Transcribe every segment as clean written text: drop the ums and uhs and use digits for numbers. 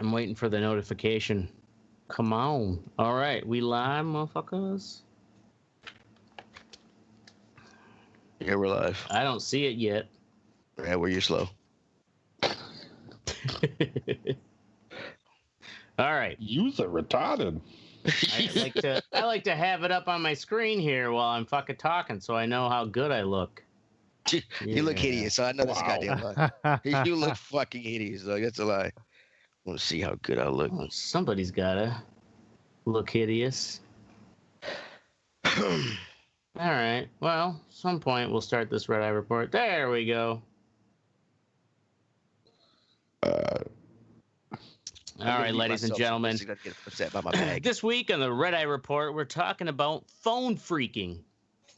I'm waiting for the notification. Come on. All right, we live, motherfuckers. Yeah, we're live. I don't see it yet. Yeah, well, you're slow. All right. User retarded. I like to have it up on my screen here while I'm fucking talking, so I know how good I look. You look hideous, so I know that's a goddamn lie. You look fucking hideous, though. That's a lie. I want to see how good I look. Oh, somebody's gotta look hideous. All right. Well, some point we'll start this red eye report. There we go. All right, ladies and gentlemen. This week on the Red Eye Report, we're talking about phone phreaking.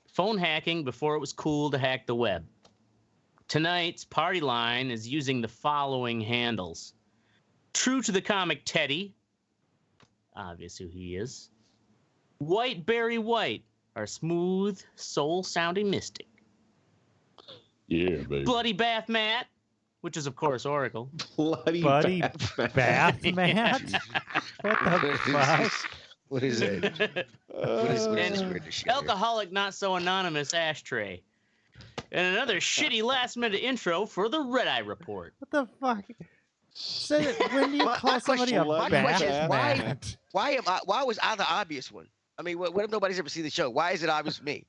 Phone hacking before it was cool to hack the web. Tonight's party line is using the following handles. True to the comic Teddy. Obvious who he is. White Berry White, our smooth, soul-sounding mystic. Yeah, baby. Bloody Bath Matt, which is, of course, Oracle. Bloody Bath Matt? What the fuck? What is it? Alcoholic Not So Anonymous Ashtray. And another shitty last-minute intro for the Red Eye Report. What the fuck? So when do you call somebody a Bath Matt? Why was I the obvious one? I mean, what if nobody's ever seen the show? Why is it obvious to me?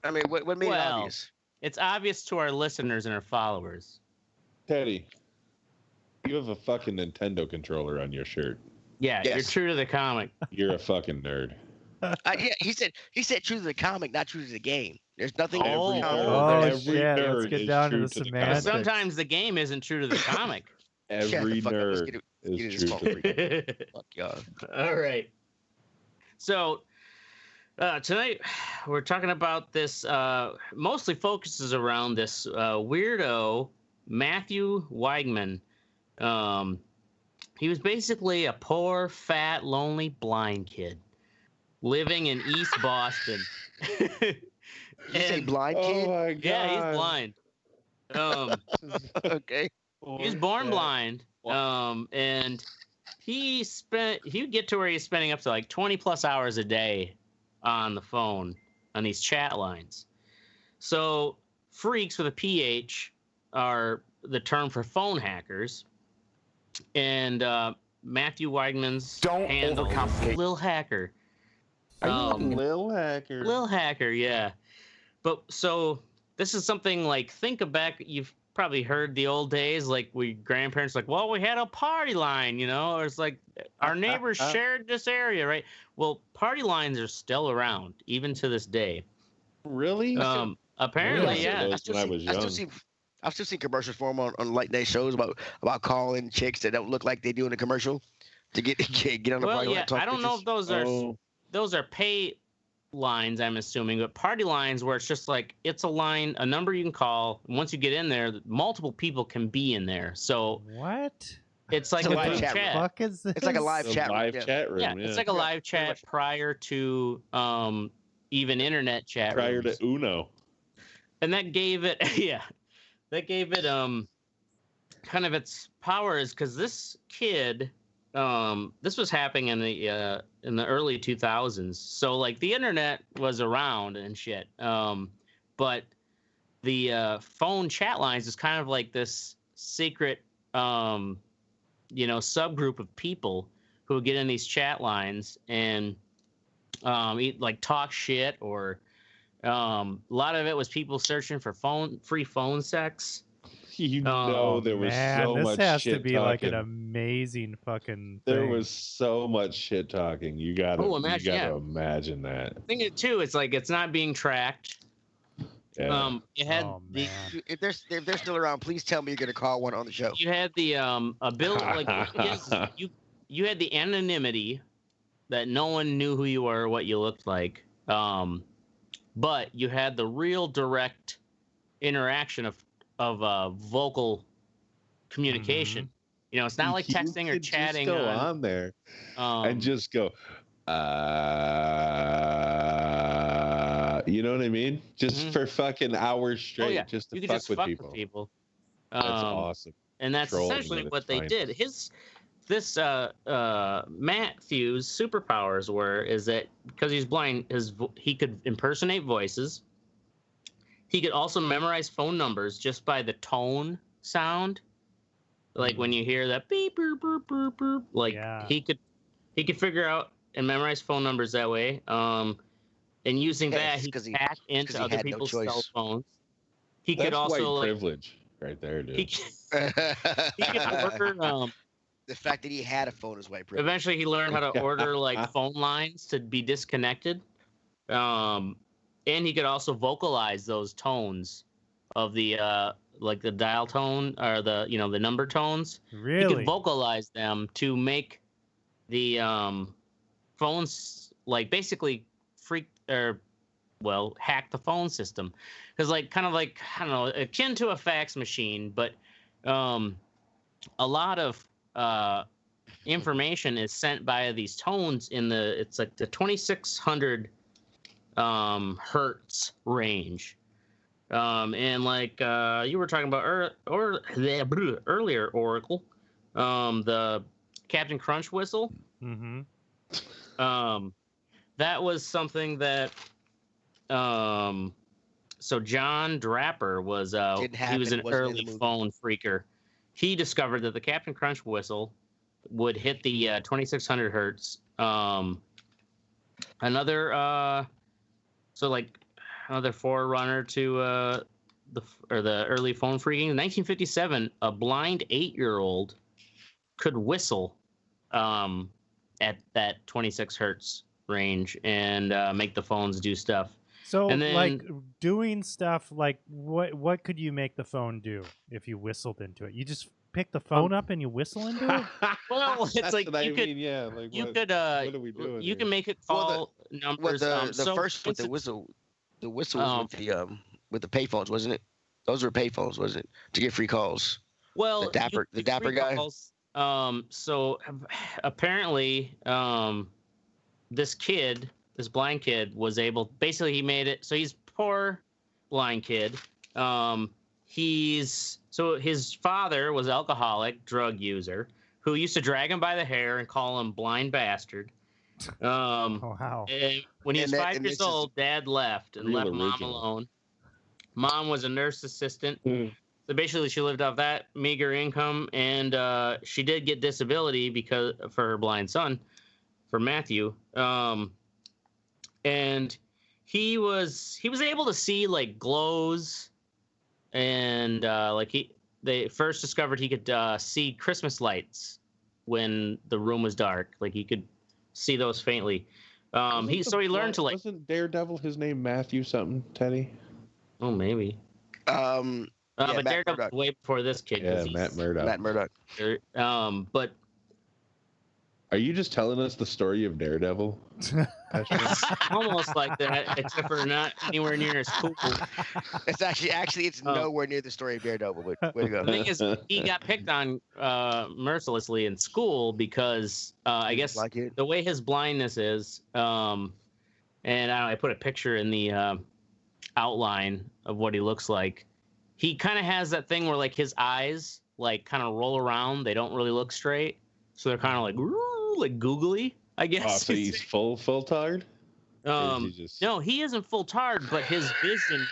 I mean, what made it obvious? It's obvious to our listeners and our followers. Teddy, you have a fucking Nintendo controller on your shirt. Yeah, yes. You're true to the comic. You're a fucking nerd. Yeah, he said true to the comic, not true to the game. There's nothing. Every shit! Let's get down to the semantics. Sometimes the game isn't true to the comic. Every nerd is true to the game. Fuck y'all. All right. So tonight we're talking about this. Mostly focuses around this weirdo Matthew Weigman. He was basically a poor, fat, lonely, blind kid living in East Boston. You say blind kid? Oh my God. Yeah, he's blind. Okay. He was born blind. And he would get to where he's spending up to like 20 plus hours a day on the phone on these chat lines. So freaks with a PH are the term for phone hackers. And Matthew Weigman's handle is Lil Hacker. Lil Hacker. Lil Hacker, yeah. But so this is something like, think back, you've probably heard the old days, like we grandparents like, well, we had a party line, you know, or it's like our neighbors shared this area, right? Well, party lines are still around even to this day. Really? Apparently, yeah. I've still seen commercials for them on late night shows about calling chicks that don't look like they do in the commercial to get on the party line. I don't know if those are pay lines, I'm assuming, but party lines where it's just like it's a number you can call. And once you get in there, multiple people can be in there. So what? It's like a live chat. Fuck is this? It's like a live chat room. Yeah, it's like a live chat prior to even internet chat. Prior to Uno. And that gave it kind of its powers because this kid, this was happening in the early 2000s. So like the internet was around and shit. But the phone chat lines is kind of like this secret, subgroup of people who would get in these chat lines and like talk shit or. A lot of it was people searching for free phone sex. There was so much shit talking. This has to be like an amazing fucking thing. There was so much shit talking. You gotta imagine that. I think too, it's like it's not being tracked. Yeah. It had if they're still around, please tell me you're gonna call one on the show. You had the ability, like you had the anonymity that no one knew who you were or what you looked like. But you had the real direct interaction of vocal communication. Mm-hmm. You know, it's not like texting or chatting. Just go on there and just go, you know what I mean? Just for fucking hours straight, just to fuck with people. That's awesome. And that's essentially what they did. Matthew's superpowers is that because he's blind, he could impersonate voices. He could also memorize phone numbers just by the tone sound, like when you hear that beep boop boop boop boop. Like he could figure out and memorize phone numbers that way. And using that, he could hack into other people's cell phones. He could also white privilege right there, dude. He could order. The fact that he had a phone is white privilege. Eventually, he learned how to order like phone lines to be disconnected. And he could also vocalize those tones of the like the dial tone or the the number tones. Really? He could vocalize them to make the phones like basically hack the phone system. Because kind of like I don't know, akin to a fax machine, but a lot of information is sent by these tones it's like the 2600 hertz range, and like you were talking about earlier, Oracle, the Captain Crunch whistle. Mm-hmm. That was something that so John Draper was he was an early phone phreaker. He discovered that the Captain Crunch whistle would hit the 2600 hertz. Another forerunner to the early phone phreaking. In 1957, a blind 8-year-old could whistle at that 26 hertz range and make the phones do stuff. So, and then, like doing stuff like what could you make the phone do if you whistled into it? You just pick the phone up and you whistle into it? Well, it's like what are we doing? You can make it call numbers. The first with the whistle was with the payphones, wasn't it? Those were payphones, wasn't it? To get free calls. Well, the dapper guy. Calls, so apparently, this blind kid was able. Basically, he made it. So he's poor blind kid. His father was alcoholic, drug user, who used to drag him by the hair and call him blind bastard. Oh, wow. When he was 5 years old, Dad left and left Mom alone. Mom was a nurse assistant. So basically, she lived off that meager income, and she did get disability for her blind son, for Matthew. And he was able to see like glows, and they first discovered he could see Christmas lights when the room was dark. Like he could see those faintly. He learned to like. Wasn't Daredevil his name Matthew something, Teddy? Oh, maybe. But Daredevil was way before this kid. Yeah, Matt Murdock. But. Are you just telling us the story of Daredevil? Almost like that, except for not anywhere near as cool. It's actually nowhere near the story of Daredevil. But way to go. The thing is, he got picked on mercilessly in school because I guess the way his blindness is, and I put a picture in the outline of what he looks like. He kind of has that thing where like his eyes like kind of roll around; they don't really look straight, so they're kind of like googly, I guess. Oh, so he's full tard? No, he isn't full tard, but his vision,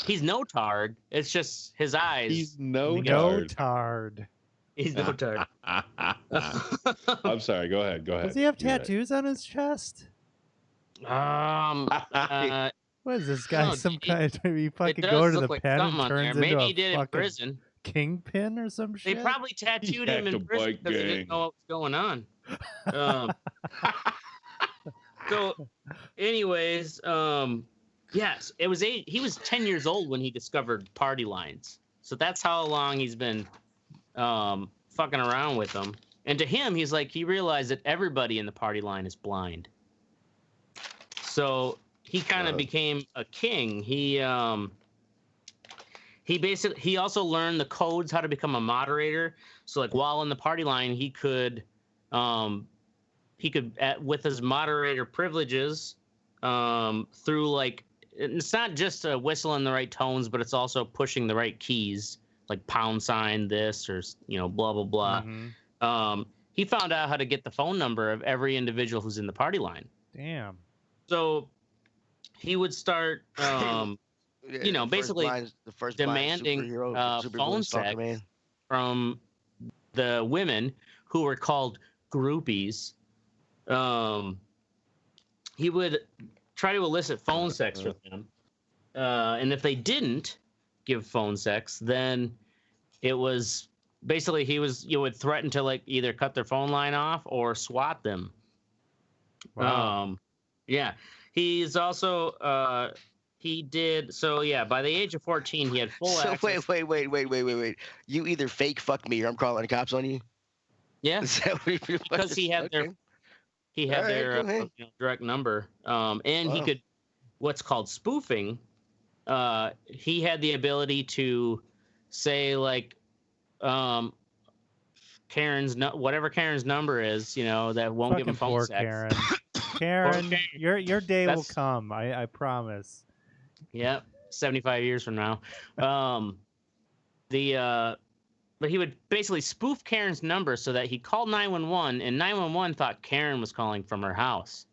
he's no tard. It's just his eyes. He's no tard. He's no tard. I'm sorry. Go ahead. Does he have tattoos on his chest? What is this guy? He fucking go to the pen and turns into he did in prison. Kingpin or some shit? They probably tattooed him in prison because they didn't know what was going on. So, anyways, yes, he was 10 years old when he discovered party lines. So that's how long he's been fucking around with them. And to him, he realized that everybody in the party line is blind. So he kind of became a king. He also learned the codes, how to become a moderator. So like while in the party line, he could with his moderator privileges, through like, it's not just a whistle in the right tones, but it's also pushing the right keys like # this or blah blah blah. Mm-hmm. He found out how to get the phone number of every individual who's in the party line. Damn. So he would start, basically demanding phone sex from the women who were called groupies. He would try to elicit phone sex from them. And if they didn't give phone sex, then it was basically you would threaten to like either cut their phone line off or swat them. Wow. Yeah. He's also he did so yeah, by the age of 14 he had full access. Wait. You either fake fuck me or I'm calling the cops on you? Yeah. Because he had their direct number. And he could what's called spoofing. He had the ability to say like whatever Karen's number is, that won't give him phone sex. Karen. Karen, your day will come. I promise. Yep, 75 years from now. But he would basically spoof Karen's number so that he called 911, and 911 thought Karen was calling from her house,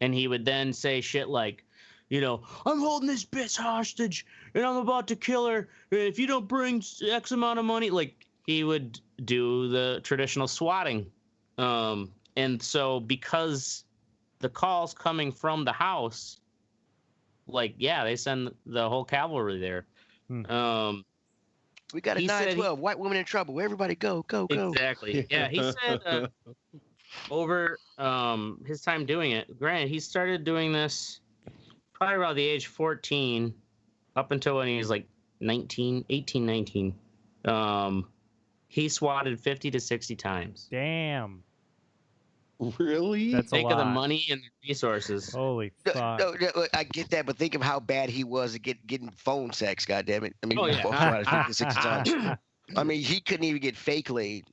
and he would then say shit like, I'm holding this bitch hostage, and I'm about to kill her. If you don't bring X amount of money, like he would do the traditional swatting. And so because the calls coming from the house, like, yeah, they send the whole cavalry there. We got a 912, white woman in trouble. Everybody go. Exactly. Yeah, he said over his time doing it, granted, he started doing this probably around the age 14 up until when he was like 19. He swatted 50 to 60 times. Damn. Really? That's Think of the money and the resources. Holy fuck. No, I get that, but think of how bad he was at getting phone sex, goddammit. I mean, 50 to 60 times. I mean, he couldn't even get fake laid.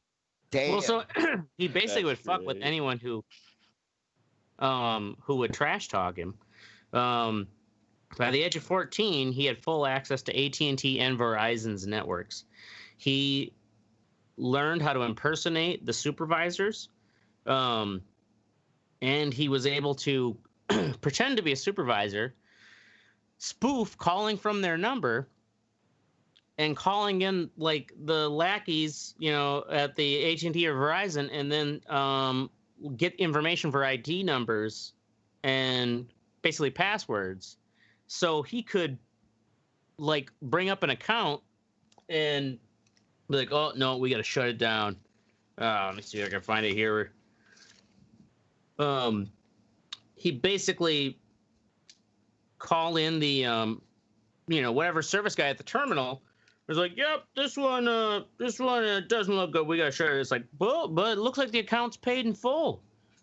Damn. Well, so he basically would fuck with anyone who would trash talk him. By the age of 14, he had full access to AT&T and Verizon's networks. He learned how to impersonate the supervisors, and he was able to pretend to be a supervisor, spoof calling from their number, and calling in like the lackeys, at the AT&T or Verizon, and then get information for ID numbers and basically passwords, so he could like bring up an account and be like, oh no, we got to shut it down. Let me see if I can find it here. He basically call in the whatever service guy at the terminal was like, yep, this one doesn't look good, we got to shut it. It's like, well, but it looks like the account's paid in full,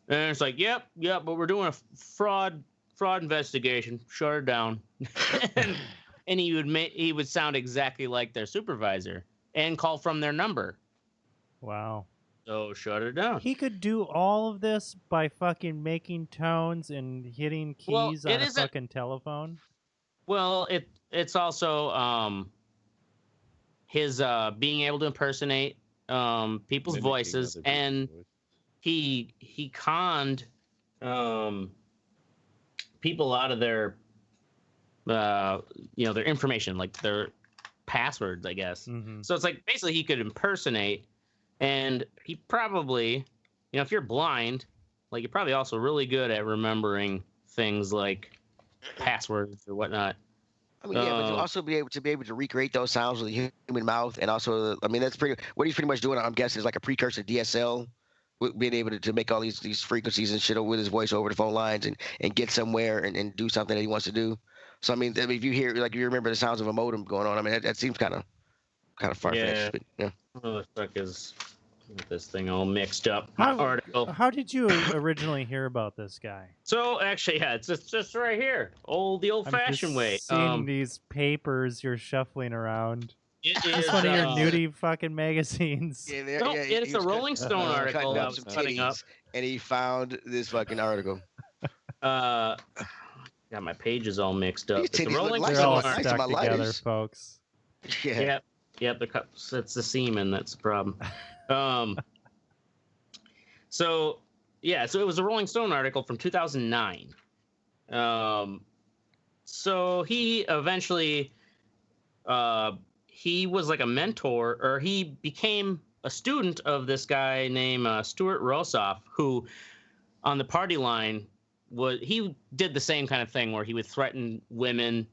and it's like, yep, but we're doing a fraud investigation, shut it down. and he would sound exactly like their supervisor and call from their number. Wow. So shut it down. He could do all of this by fucking making tones and hitting keys on a fucking telephone. Well, it's also his being able to impersonate people's voices, and he conned people out of their their information, like their passwords, I guess. Mm-hmm. So it's like basically he could impersonate, and he probably, if you're blind, like you're probably also really good at remembering things like passwords or whatnot. I mean, but you'll also be able to recreate those sounds with the human mouth, and also, I mean, that's what he's pretty much doing. I'm guessing is like a precursor to DSL, being able to make all these frequencies and shit with his voice over the phone lines and get somewhere and do something that he wants to do. So I mean, if you hear, like, you remember the sounds of a modem going on, I mean, that seems kind of far-fetched. But, yeah. What the fuck is this thing all mixed up? How did you originally hear about this guy? So actually, yeah, it's just right here, the old-fashioned way. Seeing these papers you're shuffling around. It is one of your nudie fucking magazines. It's a Rolling Stone article I was putting up, and he found this fucking article. Got my pages all mixed up. These They're all stuck together, folks. Yeah. Yep, it's the semen that's the problem. So it was a Rolling Stone article from 2009. So he eventually, he was like a mentor, or he became a student of this guy named Stuart Rossoff, who on the party line he did the same kind of thing where he would threaten women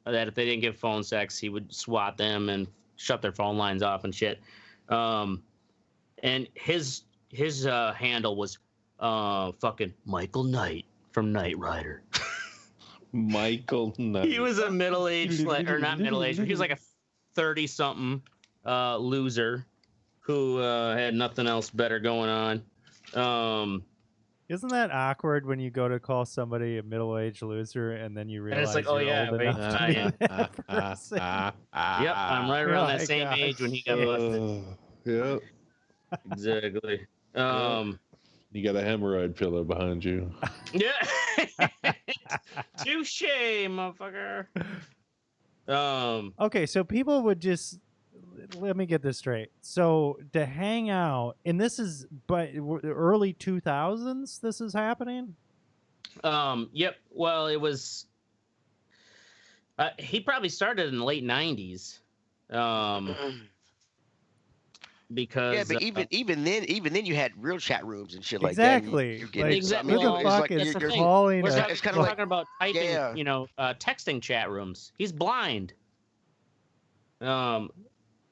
that if they didn't give phone sex, he would swat them and shut their phone lines off and shit. And his handle was fucking Michael Knight from Knight Rider. Michael Knight. He was a middle-aged, or not middle-aged, but he was like a 30-something loser who had nothing else better going on. Isn't that awkward when you go to call somebody a middle-aged loser and then you realize and it's like, you're old enough to be that person? Yep, I'm right around that same age when he got busted. Yep. Exactly. You got a hemorrhoid pillow behind you. Yeah. Touche, motherfucker. Okay, so people would just, let me get this straight. So to hang out, and this is by early 2000s this is happening? Yep. Well, it was he probably started in the late 90s. Because but even then you had real chat rooms and shit like exactly. that. Exactly. Who the fuck is calling? We're talking about typing, texting chat rooms. He's blind.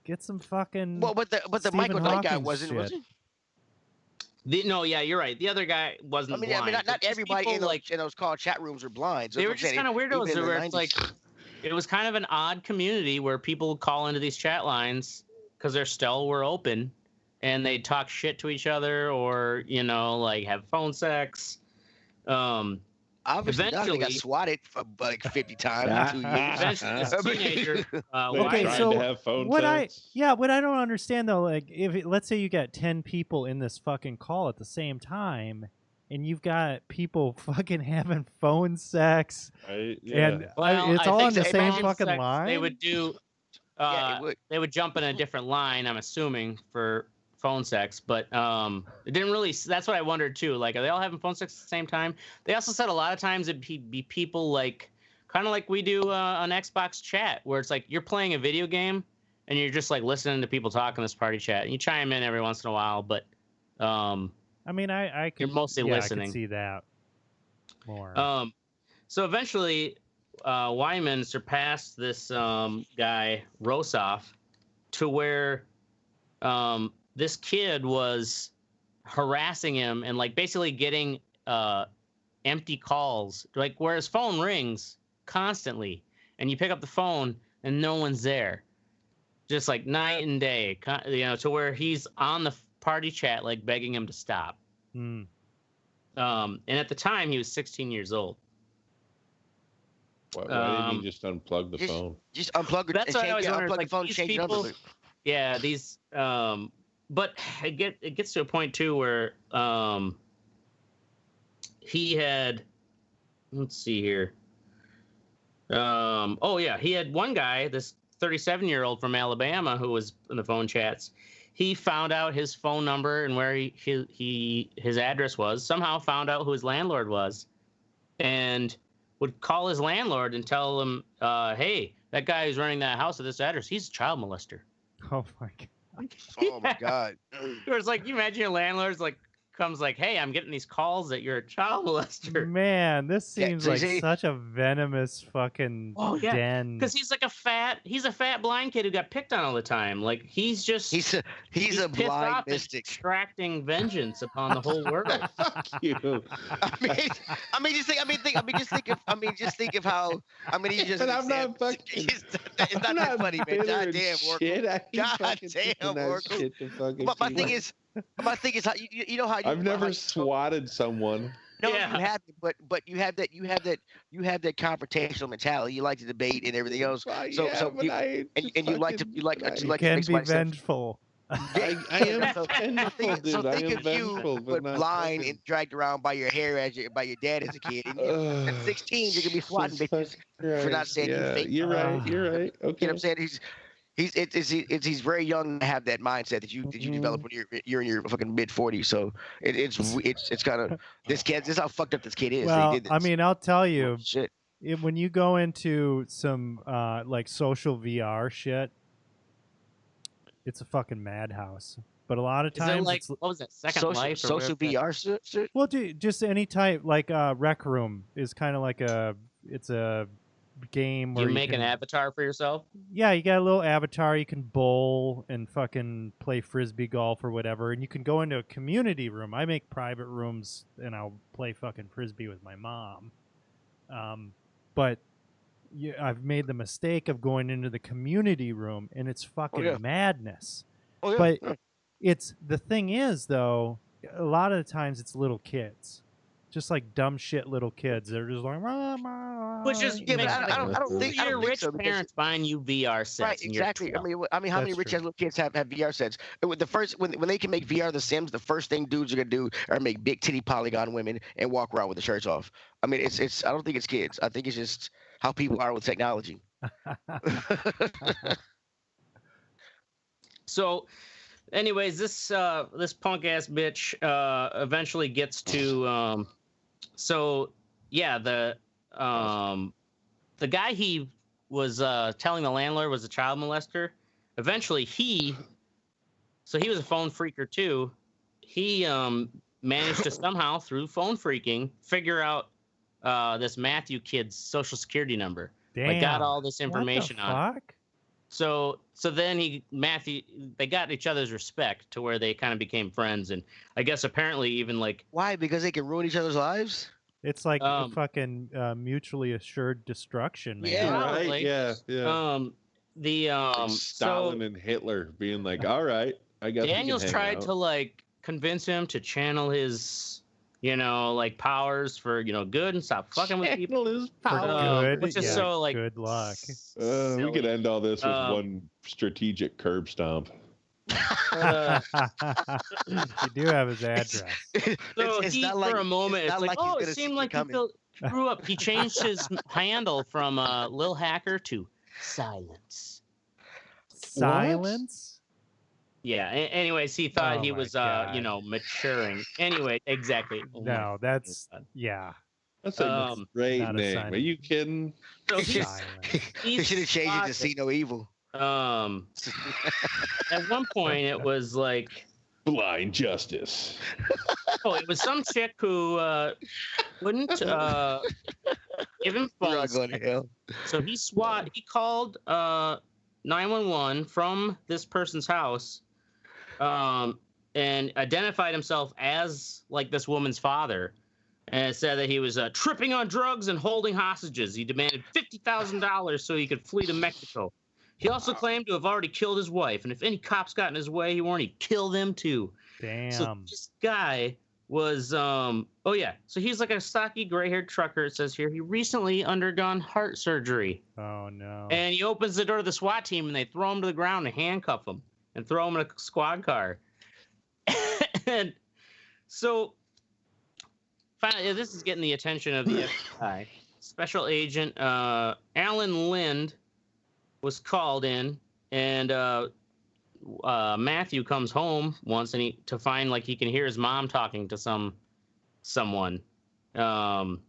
Get some fucking. Well, but the Michael Knight guy was he? No, yeah, you're right. The other guy wasn't blind. I mean, not everybody in those called chat rooms are blind. So they were just kind of weirdos. Where it's like, it was kind of an odd community where people would call into these chat lines because their still were open, and they'd talk shit to each other, or like have phone sex. Obviously, eventually got swatted for like 50 times in 2 years. Eventually, this teenager. Okay, so what I don't understand though, like let's say you got 10 people in this fucking call at the same time, and you've got people fucking having phone sex, and it's all on the same fucking line. They would do. They would jump in a different line, I'm assuming, for phone sex, but it didn't really. That's what I wondered too. Like, are they all having phone sex at the same time? They also said a lot of times it'd be people like, kind of like we do on Xbox chat, where it's like you're playing a video game and you're just like listening to people talk in this party chat, and you chime in every once in a while, but I mean, I could, you're mostly listening. I could see that more. So eventually, Wyman surpassed this guy Rossoff to where this kid was harassing him and like basically getting empty calls, like where his phone rings constantly and you pick up the phone and no one's there, just like night and day, to where he's on the party chat like begging him to stop. And at the time he was 16 years old. Why didn't he just unplug the phone? Just unplug it. That's what I always wondered. Unplug like, the phone, these change people, it. Yeah, these. But it gets to a point too where he had. Let's see here. He had one guy, this 37-year-old from Alabama, who was in the phone chats. He found out his phone number and where his address was. Somehow found out who his landlord was, and would call his landlord and tell him, "Hey, that guy who's running that house at this address, he's a child molester." Oh my god! Oh my god! It's like, you imagine your landlord's like comes like, "Hey, I'm getting these calls that you're a child molester." Man, this seems like such a venomous fucking den. Because he's a fat blind kid who got picked on all the time. Like he's a blind mystic extracting vengeance upon the whole world. Fuck you. Just think of how. He's just. And I'm not fucking. It's not that funny, man. Goddamn, Oracle. But my thing is how I've never swatted someone. No, you haven't, but you have that confrontational mentality. You like to debate and everything else. You like to can be vengeful. I am vengeful, dude. So think of you, but blind and dragged around by your hair by your dad as a kid. And at 16, you're gonna be swatting bitches for not saying you fake. You're right. Okay. You know what I'm saying? He's very young to have that mindset that you develop when you're in your fucking mid-40s. So it's kind of this is how fucked up this kid is. Well, they did this. I mean, I'll tell you, shit. When you go into some like social VR shit, it's a fucking madhouse. But a lot of times, like, what was that? Second Life? Social VR shit? Well, just any type, like Rec Room is kind of like it's a game where you make an avatar for yourself. Yeah, you got a little avatar. You can bowl and fucking play frisbee golf or whatever, and you can go into a community room. I make private rooms, and I'll play fucking frisbee with my mom. But I've made the mistake of going into the community room, and it's fucking madness. But it's the thing is though, a lot of the times it's little kids, just like dumb shit little kids. They're just like, which is I don't think your rich parents buying you VR sets. Right, exactly. I mean, how many rich little kids have VR sets? The first when they can make VR The Sims, the first thing dudes are gonna do are make big titty polygon women and walk around with the shirts off. I mean, it's I don't think it's kids. I think it's just how people are with technology. So, anyways, this punk ass bitch eventually gets to the guy he was telling the landlord was a child molester. Eventually he was a phone freaker too. He managed to somehow through phone freaking figure out this Matthew kid's social security number. Damn. Like got all this information what the on. Fuck? So then they got each other's respect to where they kind of became friends, and I guess apparently even like why? Because they can ruin each other's lives. It's like fucking mutually assured destruction, man. Yeah, right. Yeah. Like Stalin and Hitler being like, all right, I guess Daniels tried to like convince him to channel his like powers for good and stop fucking with people. His powers. Which is so like good luck. We could end all this with one strategic curb stomp. You do have his address. So for a moment, it's like, it seemed like he grew up. He changed his handle from Lil Hacker to Silence. Silence? Yeah. Anyways, he thought he was, maturing. Anyway, exactly. No, that's That's a great name. Are you kidding? So he should have changed it to See No Evil. At one point, it was like Blind Justice. It was some chick who wouldn't give him phones. Going to hell. So he called 911 from this person's house, and identified himself as like this woman's father, and it said that he was tripping on drugs and holding hostages. He demanded $50,000 so he could flee to Mexico. He also claimed to have already killed his wife, and if any cops got in his way, he warned he'd kill them too. Damn. So this guy was, so he's like a stocky gray-haired trucker. It says here he recently undergone heart surgery. Oh no. And he opens the door to the SWAT team, and they throw him to the ground and handcuff him and throw him in a squad car. And so finally, this is getting the attention of the FBI. Special Agent Alan Lind was called in, and Matthew comes home once and to find like he can hear his mom talking to someone, and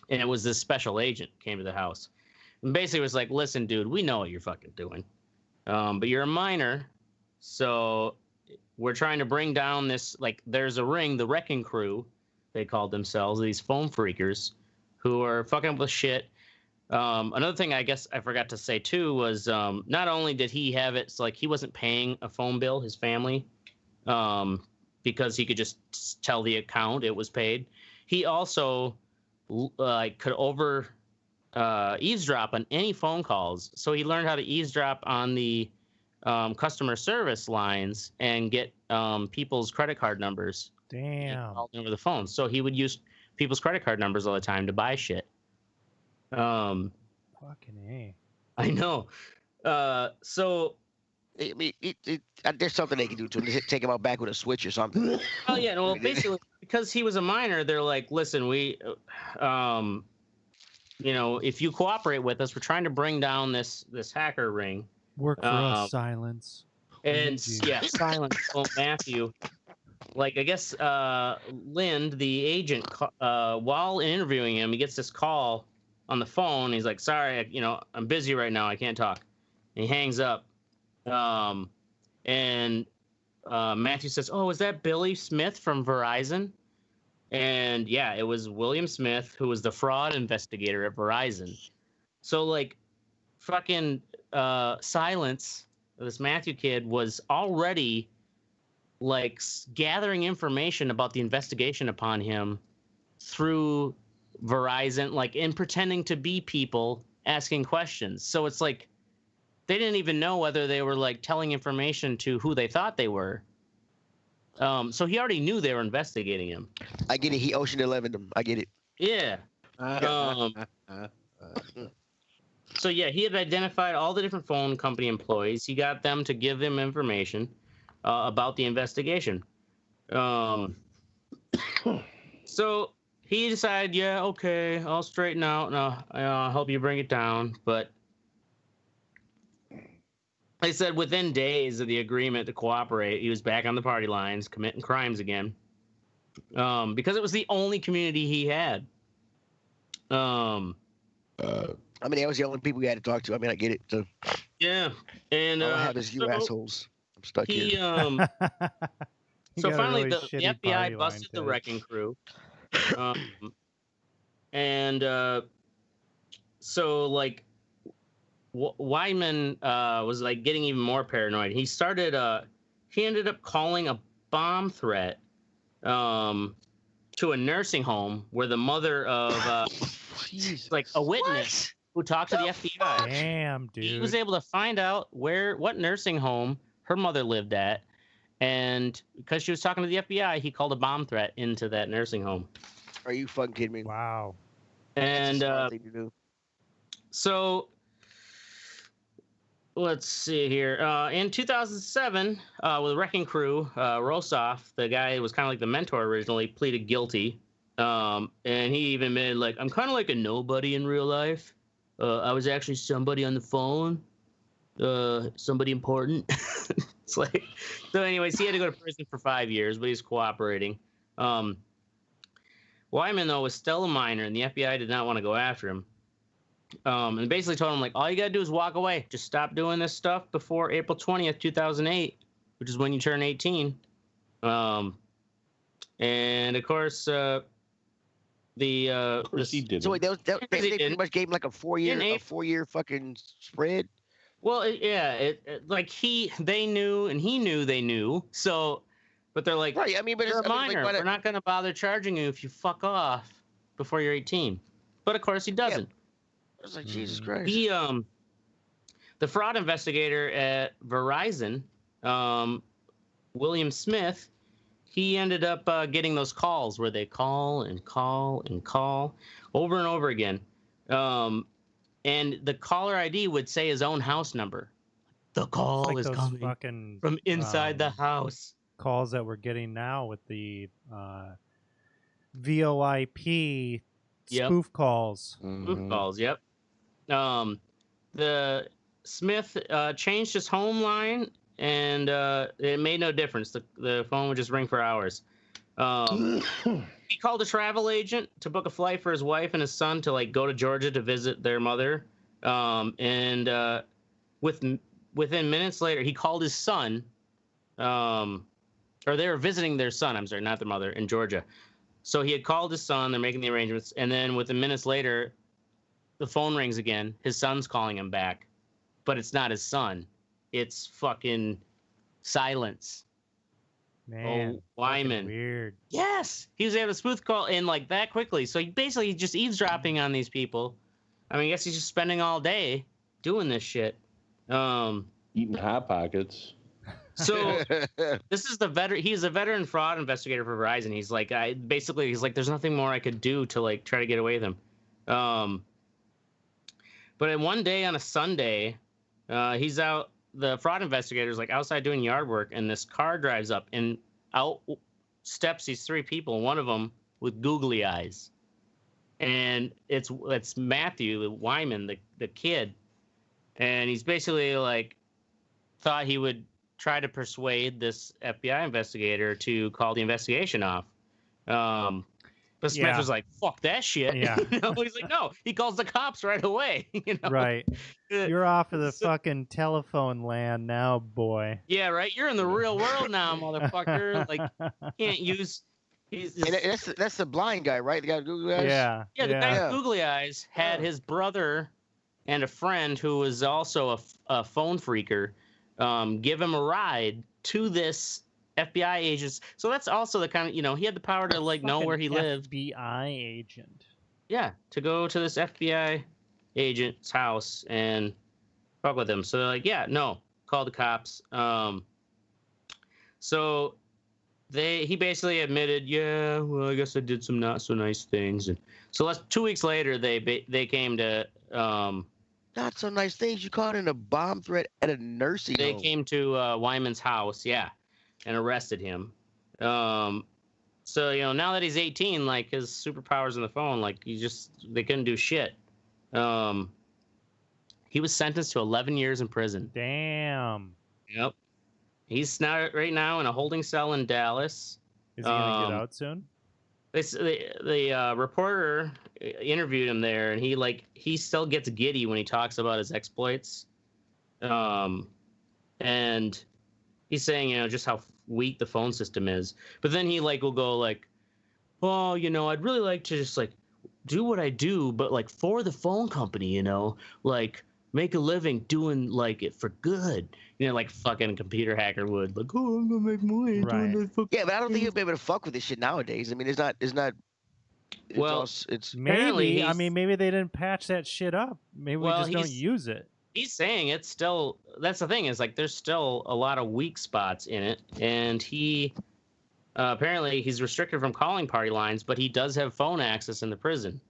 it was this special agent came to the house and basically was like, listen dude, we know what you're fucking doing, but you're a minor, so we're trying to bring down this, like, there's a ring, the wrecking crew they called themselves, these phone freakers who are fucking up with shit. Another thing I guess I forgot to say too was not only did he have it, so like he wasn't paying a phone bill, his family, because he could just tell the account it was paid. He also could eavesdrop on any phone calls. So he learned how to eavesdrop on the customer service lines and get people's credit card numbers. Damn. Over the phone. So he would use people's credit card numbers all the time to buy shit. Fucking A. I know. So there's something they can do to him. Take him out back with a switch or something. Oh yeah, well basically because he was a minor, they're like, listen, we if you cooperate with us, we're trying to bring down this hacker ring, Work for us, Silence. And yeah, Silence. Well, Matthew, like I guess Lind, the agent, while interviewing him, he gets this call on the phone. He's like, "Sorry, I'm busy right now. I can't talk." And he hangs up. And Matthew says, "Oh, is that Billy Smith from Verizon?" And yeah, it was William Smith, who was the fraud investigator at Verizon. So like, fucking Silence, this Matthew kid, was already like gathering information about the investigation upon him through Verizon, like, and pretending to be people asking questions. So it's like they didn't even know whether they were like telling information to who they thought they were. So he already knew they were investigating him. I get it. He Ocean 11'd them. I get it. Yeah. So yeah, he had identified all the different phone company employees. He got them to give him information about the investigation. So he decided, yeah, okay, I'll straighten out. No, I'll help you bring it down. But they said within days of the agreement to cooperate, he was back on the party lines, committing crimes again. Because it was the only community he had. I mean, that was the only people we had to talk to. I mean, I get it. So yeah, and all I have is you assholes. I'm stuck here. So finally, the FBI busted the wrecking crew. So like, Wyman was like getting even more paranoid. He ended up calling a bomb threat to a nursing home where the mother of like a witness who talked to the FBI. Damn, dude. He was able to find out what nursing home her mother lived at, and because she was talking to the FBI, he called a bomb threat into that nursing home. Are you fucking kidding me? Wow. And so let's see here. In 2007, with the wrecking crew, Rosoff, the guy who was kind of like the mentor originally, pleaded guilty. And he even admitted, like, I'm kind of like a nobody in real life. I was actually somebody on the phone, somebody important. It's like, so anyways, he had to go to prison for 5 years, but he's cooperating. Wyman, though, was still a minor, and the FBI did not want to go after him. And basically told him, like, all you got to do is walk away. Just stop doing this stuff before April 20th, 2008, which is when you turn 18. And, of course, so wait, they pretty much gave him like a 4 year fucking spread. Well, like they knew, and he knew they knew. So, but they're like, right? I mean, but you're a minor. We're not going to bother charging you if you fuck off before you're 18. But of course, he doesn't. Yeah. I was like, Jesus Christ. He, the fraud investigator at Verizon, William Smith, he ended up getting those calls where they call and call and call over and over again. And the caller ID would say his own house number. The call is coming from inside the house. Calls that we're getting now with the VoIP spoof calls. Spoof calls, yep. The Smith changed his home line, and it made no difference. The phone would just ring for hours. He called a travel agent to book a flight for his wife and his son to like go to Georgia to visit their mother. Within minutes later, he called his son, or they were visiting their son. I'm sorry, not their mother, in Georgia. So he had called his son. They're making the arrangements, and then within minutes later, the phone rings again. His son's calling him back, but it's not his son. It's fucking Silence. Man, Wyman. Weird. Yes, he was able to smooth call in like that quickly. So he basically just eavesdropping on these people. I mean, I guess he's just spending all day doing this shit. Eating Hot Pockets. So this is the veteran. He's a veteran fraud investigator for Verizon. He's like, he's like, there's nothing more I could do to like try to get away with him. But in one day on a Sunday, he's out. The fraud investigator's like outside doing yard work, and this car drives up, and out steps these three people, one of them with googly eyes. And it's Matthew Wyman, the kid. And he's basically like, thought he would try to persuade this FBI investigator to call the investigation off. But Smith was like, "Fuck that shit." Yeah. He's like, "No." He calls the cops right away. Right. You're off of the fucking telephone land now, boy. Yeah, right. You're in the real world now, motherfucker. Like, can't use. And that's the blind guy, right? The guy with googly eyes. Yeah. The guy with googly eyes had his brother and a friend who was also a phone phreaker give him a ride to this FBI agents. So that's also the kind of, he had the power to like know where he lived. FBI agent. Yeah, to go to this FBI agent's house and fuck with him. So they're like, yeah, no, call the cops. So he basically admitted, yeah, well, I guess I did some not so nice things. And so 2 weeks later, they came to not so nice things. You caught in a bomb threat at a nursing home. They came to Wyman's house, and arrested him. So now that he's 18, like his superpowers on the phone, like they couldn't do shit. He was sentenced to 11 years in prison. Damn. Yep. He's now right now in a holding cell in Dallas. Is he gonna get out soon? The reporter interviewed him there, and he still gets giddy when he talks about his exploits. And he's saying, just how weak the phone system is. But then he will go oh, I'd really like to just do what I do, but for the phone company, make a living doing it for good. Like fucking computer hacker would. Oh, I'm gonna make money doing this. Yeah, but I don't think he'll be able to fuck with this shit nowadays. I mean, it's not. It's maybe. I mean, maybe they didn't patch that shit up. Maybe we just don't use it. He's saying it's still. That's the thing is there's still a lot of weak spots in it, and he apparently he's restricted from calling party lines, but he does have phone access in the prison.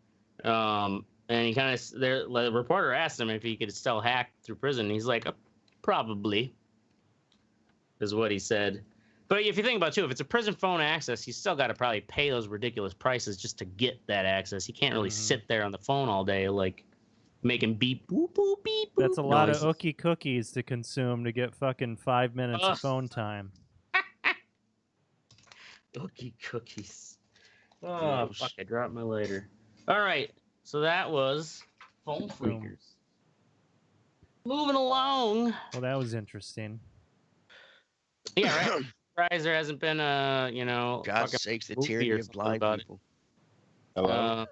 And he kind of the reporter asked him if he could still hack through prison. He's like, probably, is what he said. But if you think about it too, if it's a prison phone access, he's still got to probably pay those ridiculous prices just to get that access. He can't really sit there on the phone all day making beep boop boop beep boop. That's a lot of ookie cookies to consume to get fucking 5 minutes of phone time. Ookie cookies. Oh fuck! I dropped my lighter. All right, so that was Phone Phreakers. Moving along. Well, that was interesting. Yeah, right. Surprised there hasn't been God's sakes, the tyranny of blind people. Hello.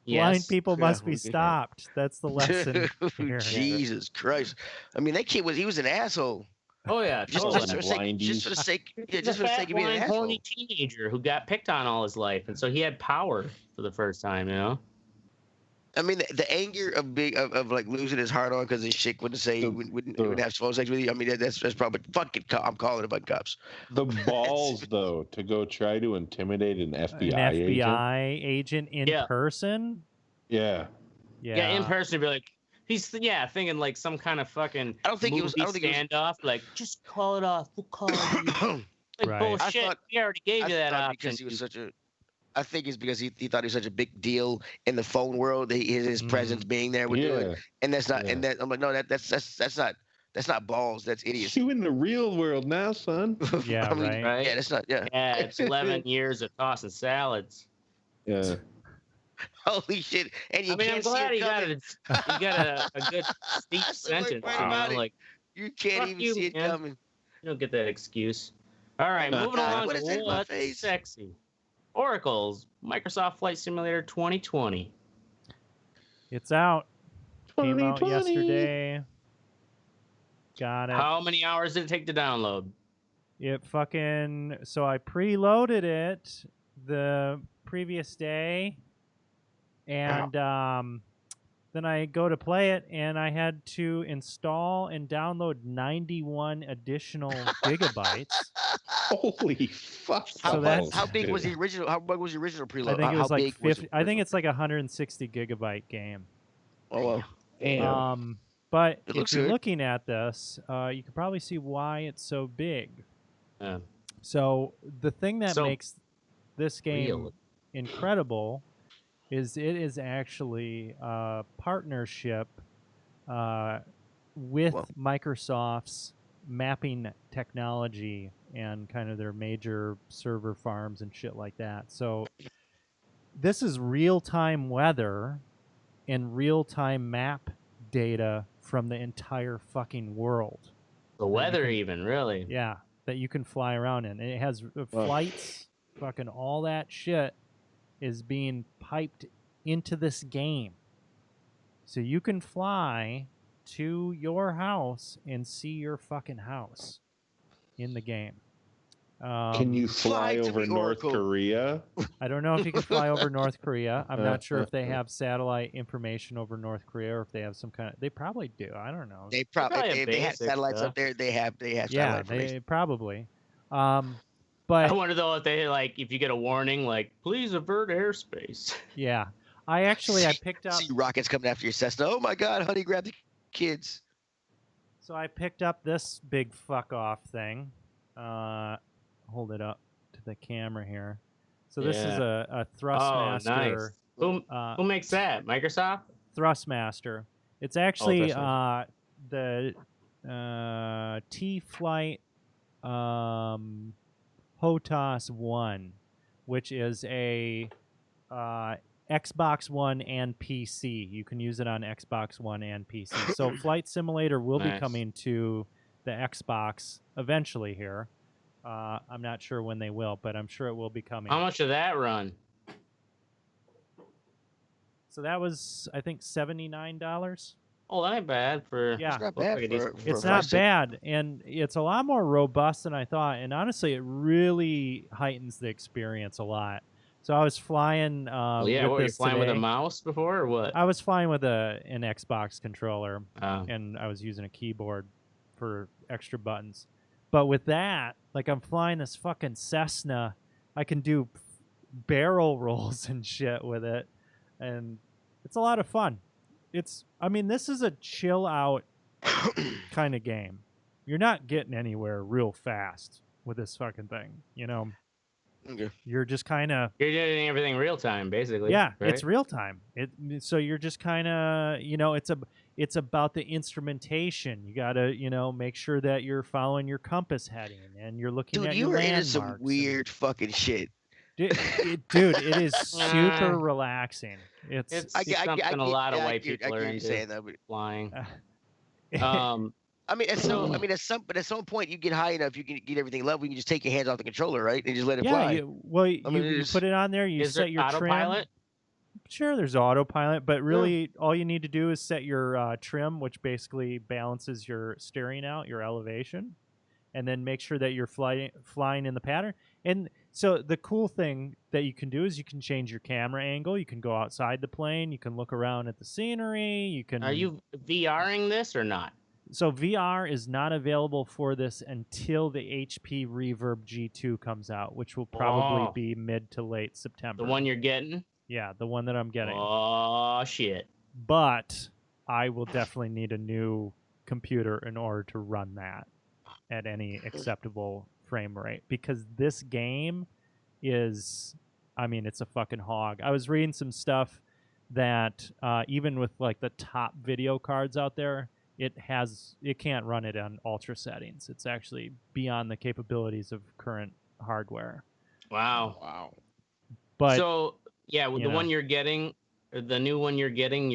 Blind people must be stopped. That's the lesson here. Jesus Christ! I mean, that kid was an asshole. Oh yeah, just for the sake of being an asshole. Horny teenager who got picked on all his life, and so he had power for the first time. I mean, the anger of losing his heart on because his chick wouldn't say wouldn't have phone sex with you. I mean, that's probably fucking. I'm calling it about cops. The balls though to go try to intimidate an FBI agent in person. Yeah, in person. To be like, he's thinking some kind of fucking. I don't think standoff. Just call it off. We'll call it. Right. Bullshit. He already gave you that option because he was such a. I think it's because he thought he was such a big deal in the phone world. His presence being there would do it, and that's not. Yeah. And that I'm like, no, that's not balls. That's idiocy. You in the real world now, son. Yeah, right. Yeah, that's not. Yeah. Yeah, it's 11 years of tossing salads. Yeah. Holy shit! And you I'm glad he got a good steep sentence. You can't even see it coming. You don't get that excuse. All right, moving along to what's sexy. Oracle's Microsoft Flight Simulator 2020. It's out. Came out yesterday. Got it. How many hours did it take to download? So I preloaded it the previous day, and then I go to play it, and I had to install and download 91 additional gigabytes. Holy fuck! How big was the original? How big was the original preload? I think it was 50. I think it's like a 160 gigabyte game. Oh well. Damn. But if you're looking at this, you can probably see why it's so big. So the thing that makes this game incredible is it is actually a partnership with Microsoft's mapping technology and kind of their major server farms and shit like that. So this is real-time weather and real-time map data from the entire fucking world. The weather even, really? Yeah, that you can fly around in. And it has flights, fucking all that shit is being piped into this game. So you can fly to your house and see your fucking house in the game. Can you fly over North Korea? I don't know if you can fly over North Korea. I'm not sure if they have satellite information over North Korea or if they have some kind of. They probably do. I don't know. They probably if they have satellites up there. They have satellite information. They probably. But I wonder though if they if you get a warning please avert airspace. Yeah, I picked up. See rockets coming after your Cessna. Oh my God, honey, grab the kids. So I picked up this big fuck off thing. Hold it up to the camera here. So this is a Thrustmaster. Nice. Who makes that? Microsoft? Thrustmaster. It's actually the T-Flight HOTAS 1, which is a Xbox One and PC. You can use it on Xbox One and PC. So Flight Simulator will be coming to the Xbox eventually here. I'm not sure when they will, but I'm sure it will be coming. How much did that run? So that was, I think, $79. Oh, that ain't bad for. Yeah, it's not bad. It's not bad, and it's a lot more robust than I thought. And honestly, it really heightens the experience a lot. So I was flying. What were you flying with a mouse before, or what? I was flying with an Xbox controller, and I was using a keyboard for extra buttons. But with that, I'm flying this fucking Cessna, I can do barrel rolls and shit with it, and it's a lot of fun. This is a chill out kind of game. You're not getting anywhere real fast with this fucking thing, Okay. You're just kind of... You're doing everything real time, basically. Yeah, right? It's real time. So you're just kind of, it's about the instrumentation. You got to, make sure that you're following your compass heading and you're looking at your landmarks. Dude, you were into some weird fucking shit. Dude, it is super relaxing. It's something a lot of white people are into flying. At some point you get high enough, you can get everything level. You can just take your hands off the controller, right, and just let it fly. You put it on there. You set your autopilot. Sure, there's autopilot, but really all you need to do is set your trim, which basically balances your steering out, your elevation, and then make sure that you're flying in the pattern. And so the cool thing that you can do is you can change your camera angle. You can go outside the plane. You can look around at the scenery. You can. Are you VRing this or not? So VR is not available for this until the HP Reverb G2 comes out, which will probably be mid to late September. The one you're getting? Yeah, the one that I'm getting. Oh, shit. But I will definitely need a new computer in order to run that at any acceptable frame rate, because this game is, it's a fucking hog. I was reading some stuff that even with the top video cards out there, it can't run it on ultra settings. It's actually beyond the capabilities of current hardware. Wow. But so yeah, with the one you're getting, the new one you're getting,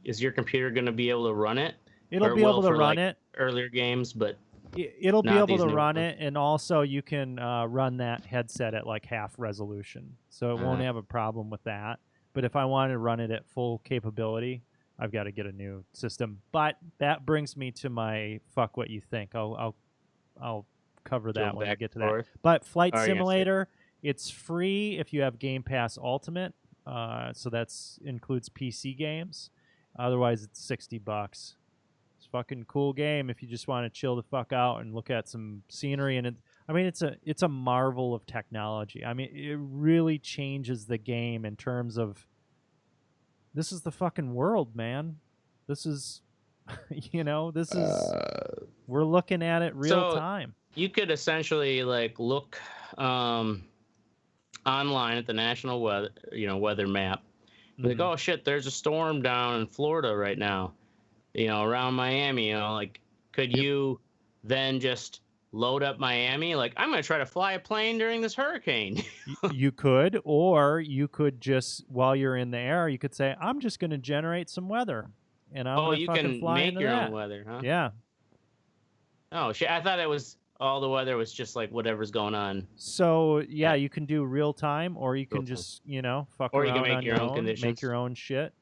is your computer going to be able to run it? It'll be able to run it. Earlier games, but it'll be able to run it, and also you can run that headset at half resolution, so it won't have a problem with that. But if I want to run it at full capability, I've got to get a new system. But that brings me to my fuck what you think. I'll cover that when I get to that. But Flight Simulator, it's free if you have Game Pass Ultimate. So that includes PC games. Otherwise, it's $60. It's a fucking cool game if you just want to chill the fuck out and look at some scenery. And it's a marvel of technology. It really changes the game in terms of, this is the fucking world, man. This is, we're looking at it real time. You could essentially look online at the national weather map. Mm-hmm. Oh shit, there's a storm down in Florida right now. Around Miami. Could you then just load up Miami. Like, I'm going to try to fly a plane during this hurricane. You could, or you could just, while you're in the air, you could say, I'm just going to generate some weather. And I'm going to fucking fly into that. Oh, you can make your own weather, huh? Yeah. Oh, shit. I thought it was all the weather was just like whatever's going on. So, yeah, you can do real time, or you can just, fuck or around you can make on your own conditions. Make your own shit.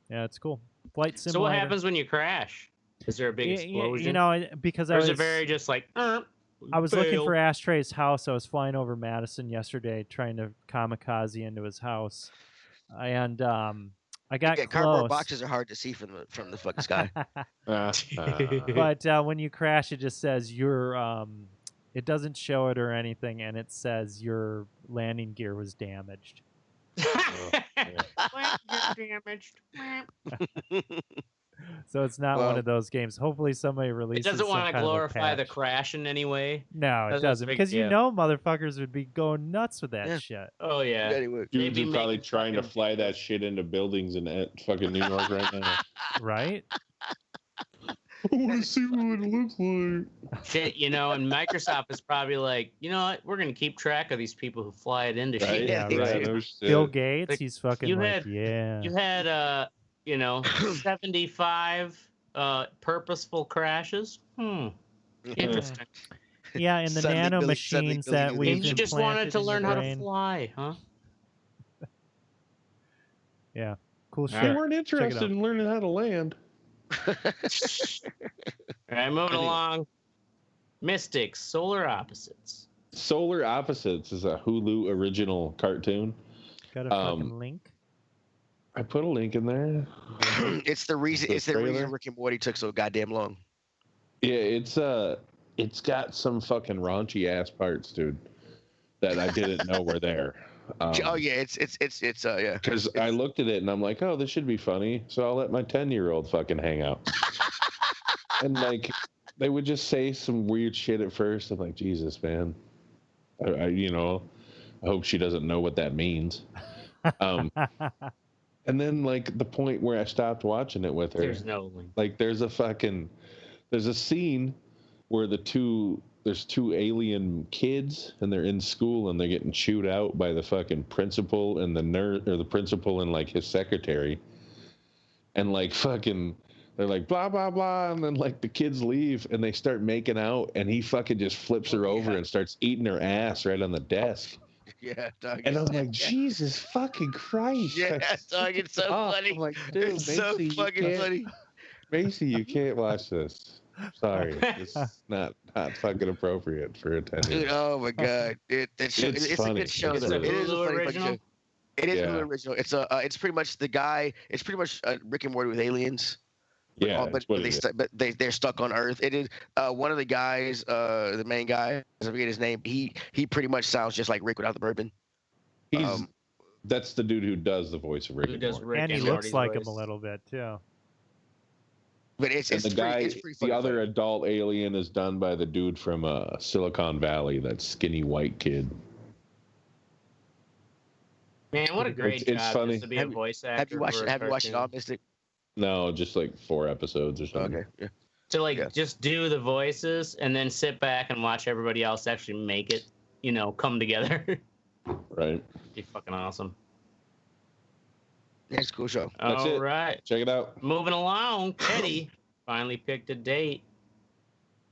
Yeah, it's cool. Flight simulator. So what happens when you crash? Is there a big explosion? Because or is it very just like, I was looking for Ashtray's house. I was flying over Madison yesterday trying to kamikaze into his house. And I got close. Cardboard boxes are hard to see from the fucking sky. But when you crash, it just says it doesn't show it or anything, and it says your landing gear was damaged. Damaged. So it's not one of those games. Hopefully somebody releases. It doesn't want to glorify the crash in any way. No, it doesn't, because motherfuckers would be going nuts with that shit. Oh yeah. Anyway, dudes are probably trying to fly that shit into buildings in fucking New York right now. Right? I want to see what it looks like. Shit, and Microsoft is probably like, you know what? We're gonna keep track of these people who fly it into shit. Yeah, right. No Bill Gates, he's fucking You had 75 purposeful crashes. Interesting. Yeah, and the nano machines that we you just wanted to learn how to fly, huh? Yeah, cool shit. You weren't interested in learning how to land. All right, moving along. Mystics, Solar Opposites. Solar Opposites is a Hulu original cartoon. Got a fucking link? I put a link in there. It's the reason Rick and Morty took so goddamn long. Yeah, it's got some fucking raunchy ass parts, dude, that I didn't know were there. Because I looked at it and I'm like, oh, this should be funny, so I'll let my 10-year-old fucking hang out. And like, they would just say some weird shit at first. I'm like, Jesus, man. I hope she doesn't know what that means. And then like the point where I stopped watching it with her, there's no link. Like there's a scene where there's two alien kids and they're in school and they're getting chewed out by the fucking principal and the principal and like his secretary. And like fucking, they're like blah blah blah, and then like the kids leave and they start making out and he fucking just flips her over and starts eating her ass right on the desk. Yeah, dog. And I'm like, Jesus fucking Christ. Yeah, dog, it's so funny. I'm like, dude, it's so fucking funny. Macy, you can't watch this. Sorry, it's not fucking appropriate for a 10-year-old. Dude, oh my god, it's a good show. It is a funny show. It is Hulu original. It's pretty much the guy. It's pretty much Rick and Morty with aliens. Yeah, but they're stuck on Earth. It is one of the guys, the main guy. I forget his name. He pretty much sounds just like Rick without the bourbon. That's the dude who does the voice of Rick and Morty. And he looks like him a little bit too. But it's pretty funny. The other adult alien is done by the dude from Silicon Valley, that skinny white kid. Man, what a great job! It's funny. Just to be a voice actor. Have you watched it all, Mystic? No, just like 4 episodes or something. Okay. Yeah. To just do the voices and then sit back and watch everybody else actually make it, come together. Right. Be fucking awesome. Yeah, it's a cool show. All right. Check it out. Moving along, Eddie finally picked a date.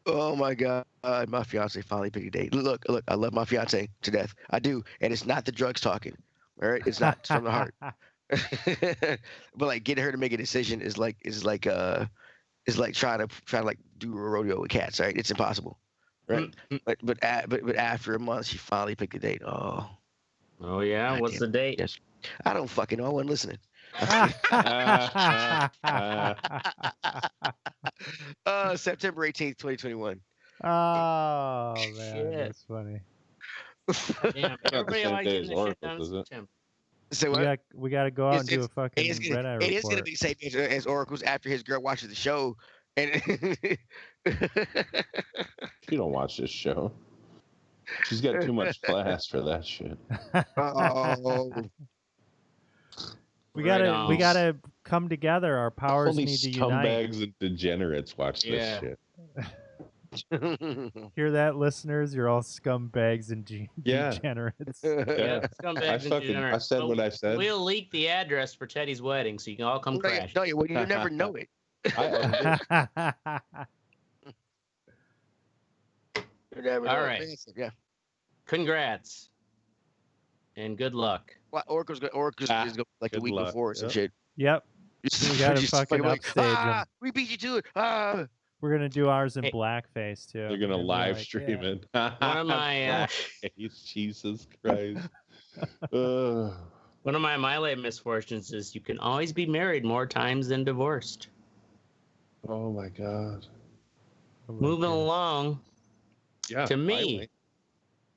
Oh my God, my fiance finally picked a date. Look, I love my fiance to death. I do, and it's not the drugs talking. All right, it's not. It's from the heart. But like getting her to make a decision is like trying to like do a rodeo with cats. Right, it's impossible. Right, but after a month, she finally picked a date. Oh yeah, God, what's the date? Yes. I don't fucking know. I wasn't listening. September 18th, 2021. Oh man, that's funny. Damn, everybody always getting the shit done in September. So what? We got to go out and do a fucking red eye report. It is going to be the same as Oracle's after his girl watches the show. And She don't watch this show. She's got too much class for that shit. Oh. We gotta come together. Our powers Only need to unite. Scumbags and degenerates watch this shit. Hear that, listeners? You're all scumbags and degenerates. Yeah, scumbags and degenerates. I said what I said. We'll leak the address for Teddy's wedding, so you can all come crash. No, you never know it. You never know. All right. Yeah. Congrats. And good luck. Well, Oracle's is like a week before or some shit. Yep. We gotta fucking upstage we beat you to it. We're gonna do ours in blackface too. They're gonna live stream it. One of my Jesus Christ. One of my late misfortunes is you can always be married more times than divorced. Oh my God. Moving along. Yeah. To me,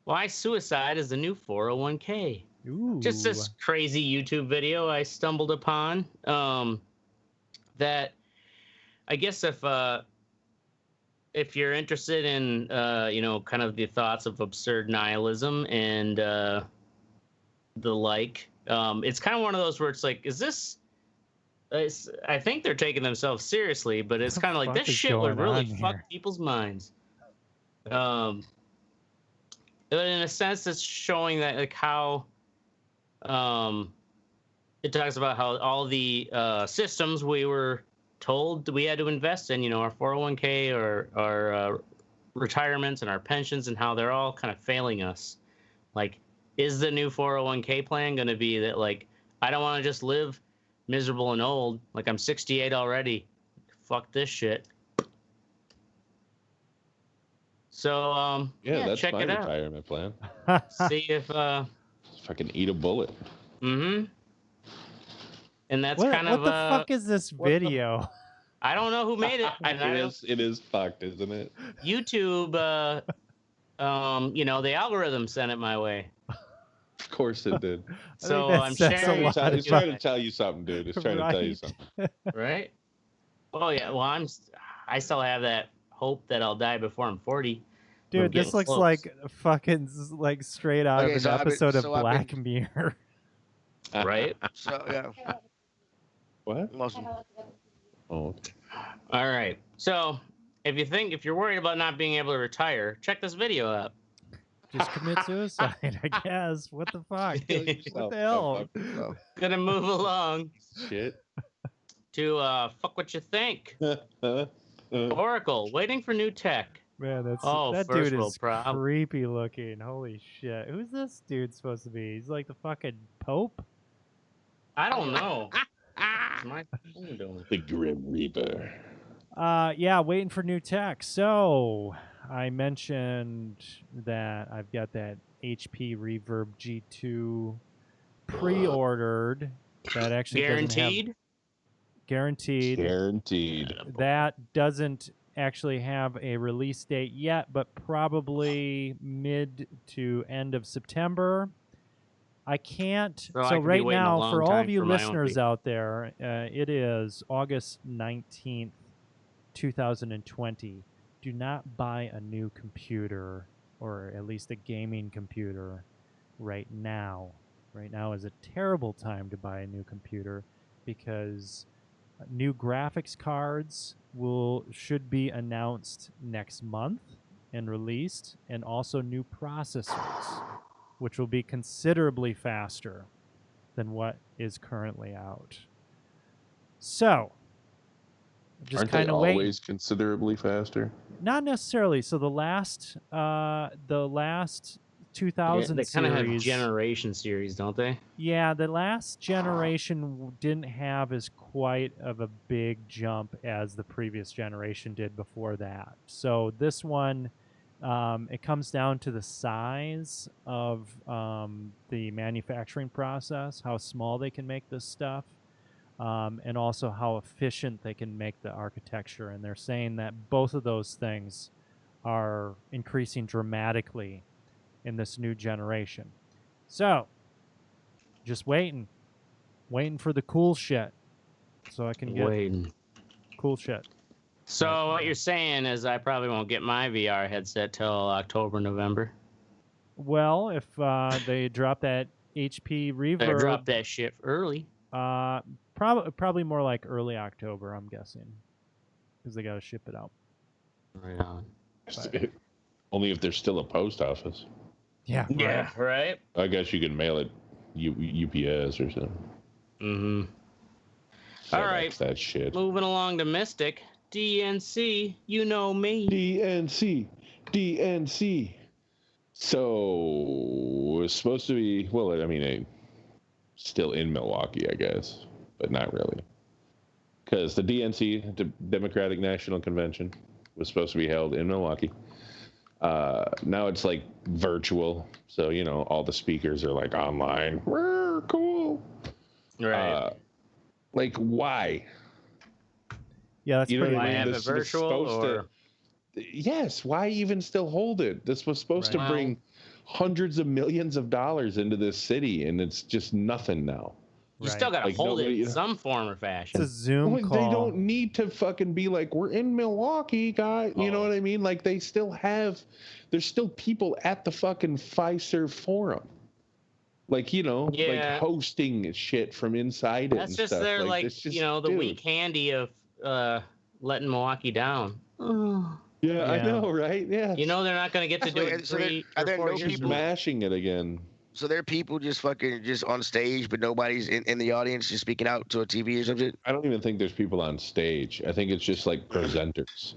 why suicide is the new 401k. Ooh. Just this crazy YouTube video I stumbled upon. That I guess if you're interested in kind of the thoughts of absurd nihilism and the like, it's kind of one of those where it's like, is this? I think they're taking themselves seriously, but it's kind of like this shit would really fuck people's minds. In a sense, it's showing that like how it talks about how all the systems we were told we had to invest in, our 401k or our retirements and our pensions, and how they're all kind of failing us. Like, is the new 401k plan going to be that, like, I don't want to just live miserable and old, like I'm 68 already, fuck this shit. So that's check my it out. retirement plan. See if fucking eat a bullet. Mm-hmm. And that's what of the fuck is this video? I don't know who made it. It is fucked, isn't it? YouTube, the algorithm sent it my way. Of course it did. So I'm sharing. He's trying to tell you something, dude. He's trying to tell you something. Right? Oh yeah. Well, I still have that hope that I'll die before I'm 40. Dude, this looks like fucking like straight out of an episode of Black Mirror. Right? So yeah. What? Awesome. Oh. All right. So if you're worried about not being able to retire, check this video out. Just commit suicide, I guess. What the fuck? What the hell? Gonna move along. Shit. To fuck what you think. Oracle, waiting for new tech. Man, that dude is creepy looking. Holy shit. Who's this dude supposed to be? He's like the fucking Pope? I don't know. What's my phone doing? The Grim Reaper. Yeah, waiting for new tech. So I mentioned that I've got that HP Reverb G2 pre-ordered. That actually guaranteed. Guaranteed. That doesn't actually have a release date yet, but probably mid to end of September. I can't. So right now, for all of you listeners out there, it is August 19th, 2020. Do not buy a new computer, or at least a gaming computer, right now. Right now is a terrible time to buy a new computer because new graphics cards should be announced next month and released, and also new processors, which will be considerably faster than what is currently out. So, just kind of wait. Always considerably faster? Not necessarily. So the last 2000 they kind of have series, generation series, don't they? Yeah, the last generation didn't have as quite of a big jump as the previous generation did before that. So this one, it comes down to the size of the manufacturing process, how small they can make this stuff, and also how efficient they can make the architecture. And they're saying that both of those things are increasing dramatically in this new generation. So, just waiting for the cool shit, so I can get cool shit. So what you're saying is I probably won't get my VR headset till October, November. Well, if they drop that HP Reverb, drop that shit early. Probably more like early October, I'm guessing, because they got to ship it out. Right on. Only if there's still a post office. Yeah. Yeah. Right. I guess you can mail it UPS or something. Mm-hmm. All right. That shit. Moving along to Mystic. DNC, you know me. DNC. So it's supposed to be, well, I mean, still in Milwaukee, I guess, but not really. Because the DNC, the Democratic National Convention, was supposed to be held in Milwaukee. Now it's like virtual. So, you know, all the speakers are like online. We're cool. Right. Like, why? Yeah, that's pretty. Why have it virtual? Or... Yes. Why even still hold it? This was supposed to bring hundreds of millions of dollars into this city, and it's just nothing now. You still got to hold it in some form or fashion. It's a Zoom call. They don't need to fucking be like, we're in Milwaukee, guys. You know what I mean? Like, there's still people at the fucking Fiserv Forum. Like, you know, like hosting shit from inside it. That's just stuff. their, like you know, the weak handy of letting Milwaukee down. Yeah, I know, right? Yeah. You know they're not going to get to do it 3 or 4 years. People mashing it again. So there are people just on stage, but nobody's in the audience just speaking out to a TV or something? I don't even think there's people on stage. I think it's just like presenters.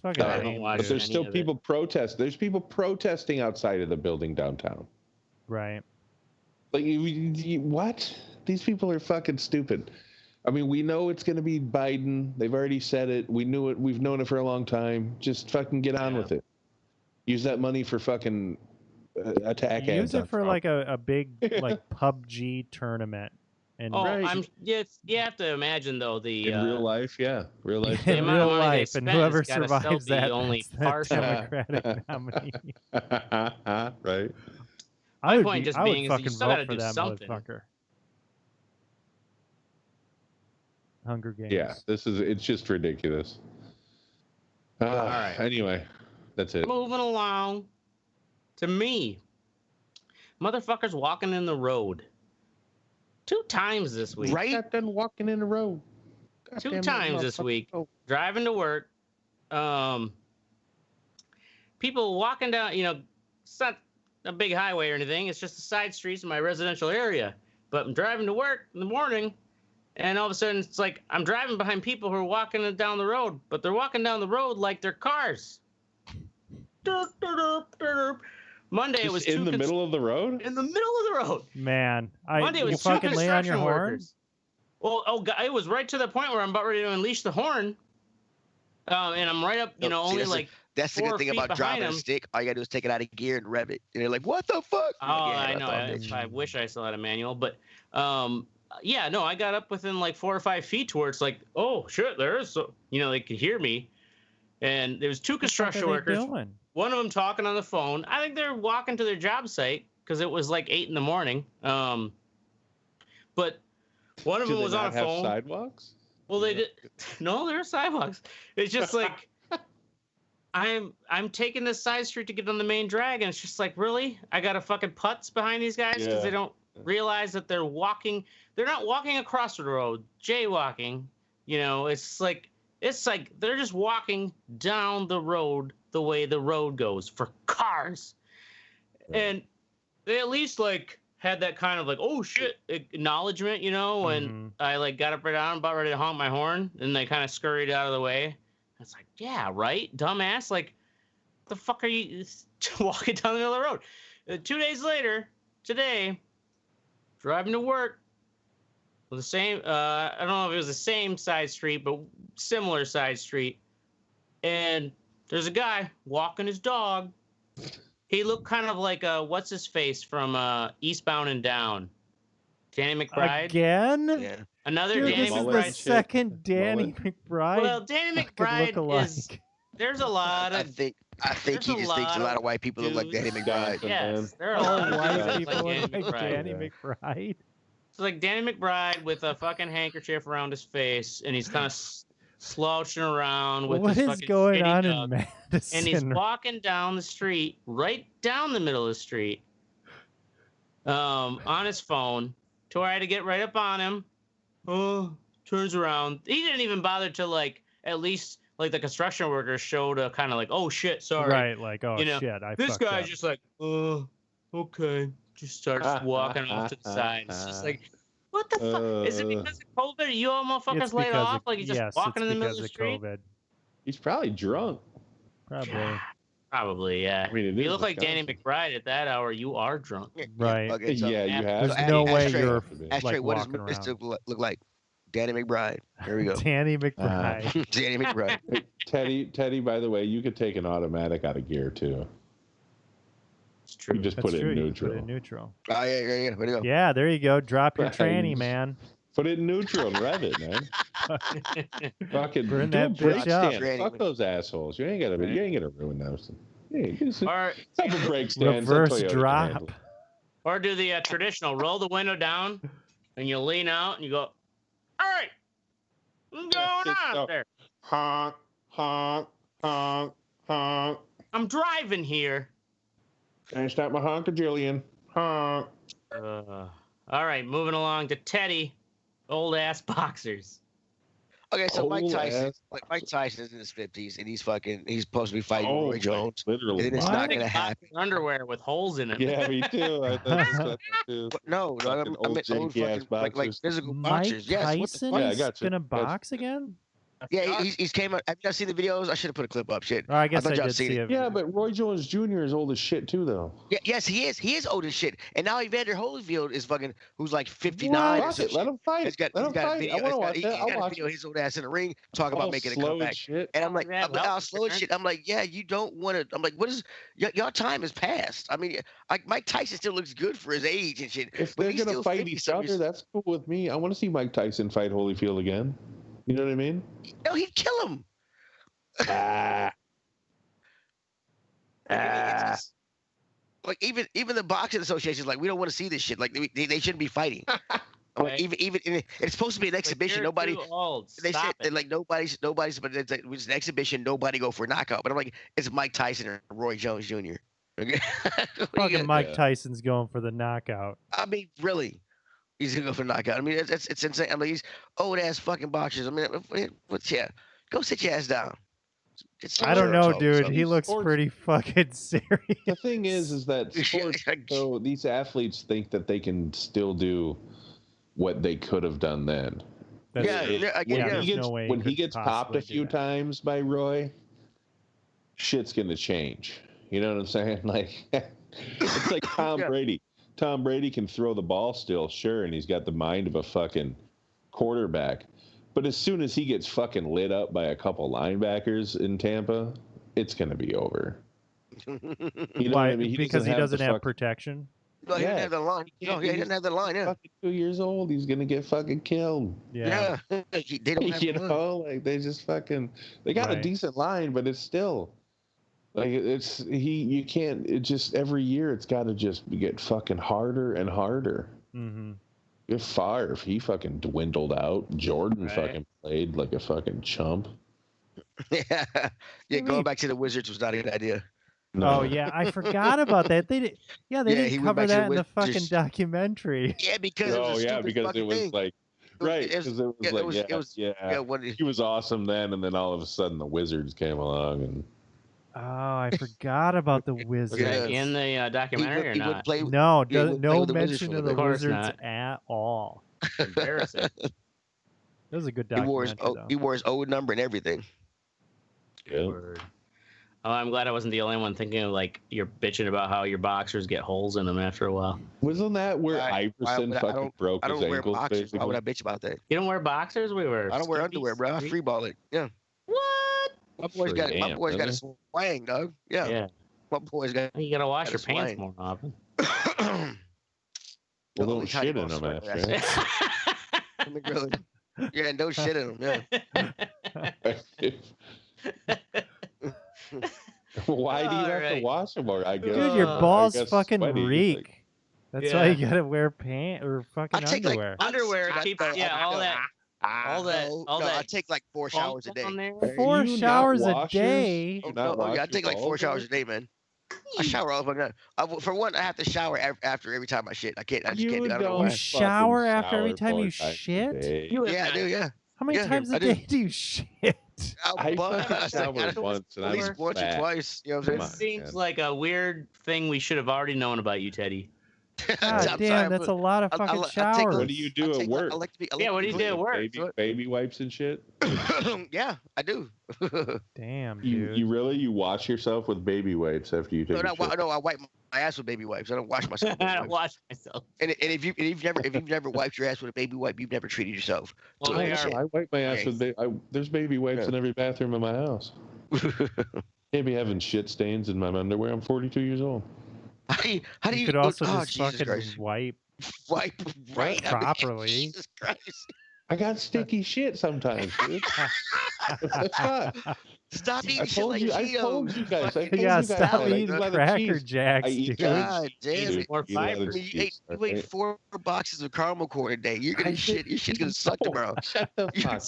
I don't watch but there's still people protest. There's people protesting outside of the building downtown. Right. Like, what? These people are fucking stupid. I mean, we know it's going to be Biden. They've already said it. We knew it. We've known it for a long time. Just fucking get on with it. Use that money for fucking attack ads. Use it for like a big like PUBG tournament. And you have to imagine though in real life, real life, in real life, and whoever survives that, only partial Democratic nominee. Right. My point just being is you still got to do that something. Motherfucker. Hunger Games. Yeah, it's just ridiculous. All right. Anyway, that's it. Moving along to me. Motherfuckers walking in the road. 2 times this week. Right? Got done walking in the road. 2 times this week. Driving to work. People walking down, you know, it's not a big highway or anything. It's just the side streets in my residential area. But I'm driving to work in the morning, and all of a sudden it's like I'm driving behind people who are walking down the road, but they're walking down the road like they're cars. Monday it was in the middle of the road. In the middle of the road. Man, Monday it was 2 fucking lay on your horn. Workers. Well, it was right to the point where I'm about ready to unleash the horn, and I'm right up, That's the good thing about driving a stick. All you gotta do is take it out of gear and rev it. And you're like, what the fuck? Oh, I know. I wish I still had a manual, but I got up within like 4 or 5 feet to where it's like, oh shit, there is, they could hear me, and there was 2 construction workers. One of them talking on the phone. I think they're walking to their job site because it was like 8 in the morning. But one of them was on a phone. Sidewalks? Well, they did. No, there are sidewalks. It's just like. I'm taking this side street to get on the main drag, and it's just like, really? I got to fucking putts behind these guys because they don't realize that they're walking. They're not walking across the road, jaywalking. It's like they're just walking down the road the way the road goes for cars. And they at least had that kind of oh shit acknowledgement, and I got up right down, about ready to honk my horn, and they kind of scurried out of the way. It's like, yeah, right, dumbass. What the fuck are you walking down the middle of the road? 2 days later, today, driving to work with the same, I don't know if it was the same side street, but similar side street. And there's a guy walking his dog. He looked kind of like, what's his face from Eastbound and Down? Danny McBride? Again? Yeah. Another Danny McBride. This is the second Danny McBride. Well, Danny McBride is. There's a lot of. I think he just thinks a lot of white people look like Danny McBride. Yes, there are a lot of white people look like Danny McBride. It's like Danny McBride with a fucking handkerchief around his face, and he's kind of slouching around with what his is fucking going on dog, in Madison? And he's walking down the street, right down the middle of the street, on his phone. To where I had to get right up on him turns around. He didn't even bother to like at least like the construction workers showed a kind of like, oh shit, sorry. Right, like, oh shit, this guy's just like, okay, just starts walking off to the side. It's just like, what the fuck? Is it because of COVID? You all motherfuckers laid off? Like you're just walking in the middle of the street? COVID. He's probably drunk. Probably. Probably, yeah. I mean, you look like Danny McBride at that hour. You are drunk. Right. Yeah, you have. There's no way Ashtray, you're Ashtray, like what does walking Mr. around. look like? Danny McBride. There we go. Danny McBride. Danny McBride. Hey, Teddy, by the way, you could take an automatic out of gear too. It's true. You just put it in neutral. Put it in neutral. Oh, yeah. Where to go? Yeah, there you go. Drop your tranny, man. Put it in neutral and rev it, man. Fucking burn that bitch up. Fuck those assholes. You ain't gonna ruin those. Yeah, or couple brake stands. Reverse drop. Or do the traditional roll the window down and you lean out and you go, all right, what's going on there? Honk, honk, honk, honk. I'm driving here. Can I stop my honk, Jillian? Honk. All right, moving along to Teddy. Old ass boxers. Okay, so Mike Tyson's in his 50s and he's supposed to be fighting Roy Jones. Literally. And it's not going to happen. Underwear with holes in it. Yeah, me too. I thought too. No, I meant old fucking, like physical boxers. Mike Yes, Tyson is going to box again? Yeah, he's came out. Have you not seen the videos? I should have put a clip up. Shit. Oh, I guess I y'all did see it. Yeah, but Roy Jones Jr. is old as shit too, though. Yeah, yes, he is. He is old as shit. And now Evander Holyfield is fucking, who's like 59. Let him fight. Let him fight. I want to watch that. I'll watch his old ass in the ring talk about making a comeback. And I'm like, I'll slow as shit. I'm like, yeah, you don't want to. I'm like, what is your time has passed? I mean, like Mike Tyson still looks good for his age and shit. If they're gonna fight each other, that's cool with me. I want to see Mike Tyson fight Holyfield again. You know what I mean? No, he'd kill him. Like even the boxing associations, like, we don't want to see this shit. Like they shouldn't be fighting. Like, even it's supposed to be an exhibition. Nobody. They said like nobody's. But it's an exhibition. Nobody go for a knockout. But I'm like, it's Mike Tyson or Roy Jones Jr. Okay. Fucking Mike Tyson's going for the knockout. I mean, really. He's gonna go for a knockout. I mean, it's insane. I mean, these old ass fucking boxers. I mean, go sit your ass down. I don't know, dude. He looks pretty fucking serious. The thing is that sports, so these athletes think that they can still do what they could have done then. When he gets popped a few times by Roy, shit's gonna change. You know what I'm saying? Like, it's like Tom Brady. Tom Brady can throw the ball still, sure, and he's got the mind of a fucking quarterback. But as soon as he gets fucking lit up by a couple linebackers in Tampa, it's going to be over. You know what I mean? Because he doesn't have protection? No, he doesn't have the line. No, he doesn't have the line, yeah. Fucking 2 years old, he's going to get fucking killed. Yeah. They don't have you know, like, they just fucking... They got a decent line, but it's still... Like, you can't... It just... Every year, it's got to just get fucking harder and harder. Mm-hmm. If Favre, he fucking dwindled out. Jordan fucking played like a fucking chump. Yeah, going back to the Wizards was not a good idea. No. Oh yeah, I forgot about that. They didn't cover that in the fucking documentary. Yeah, because it was like he was awesome then, and then all of a sudden the Wizards came along and. Oh, I forgot about the Wizards. In the documentary or not? No mention of the Wizards at all. Embarrassing. That was a good documentary. He wore his old number and everything. Good. Oh, I'm glad I wasn't the only one thinking of, like, you're bitching about how your boxers get holes in them after a while. Wasn't that where Iverson fucking broke his ankles? Why would I bitch about that? You don't wear boxers? I don't wear underwear, bro. I free ball it. Yeah. What? My boy's got a swang, dog. Yeah. My boy's got. You gotta wash your pants more often. A little shit in them after. I mean, really. Yeah, no shit in them. Yeah. Why do you have to wash them more? I guess. Dude, your balls fucking reek. That's why you gotta wear pants or fucking underwear. Underwear keeps all that. I take like 4 showers a day. 4 showers a day? I take like 4 showers a day, man. I shower all the fucking time. For one, I have to shower after every time I shit. I can't. I just can't. I don't know You why. shower after every time you shit? Yeah, I do. Yeah. How many times a day do you shit? I showered once, and at least once or twice. You know what I'm saying? It seems like a weird thing we should have already known about you, Teddy. God damn, that's a lot of fucking showers. What do you do at work? What do you do at work? Baby wipes and shit? Yeah, I do. Damn, dude. You wash yourself with baby wipes after you take a shit? No, I wipe my ass with baby wipes. I don't wash myself with I don't wash myself. And if you've never wiped your ass with a baby wipe, you've never treated yourself. Well, I wipe my ass with there's baby wipes in every bathroom in my house. Can't be having shit stains in my underwear. I'm 42 years old. How do you could also just Jesus fucking Christ. wipe right properly. Jesus Christ. I got sticky shit sometimes, dude. Stop eating shit like Cheetos. I told you guys. Stop eating Cracker Jacks, dude. God damn it. More fiber. You ate 4 boxes of caramel corn a day. You're gonna shit. Your shit's gonna suck tomorrow. Shut the fuck up.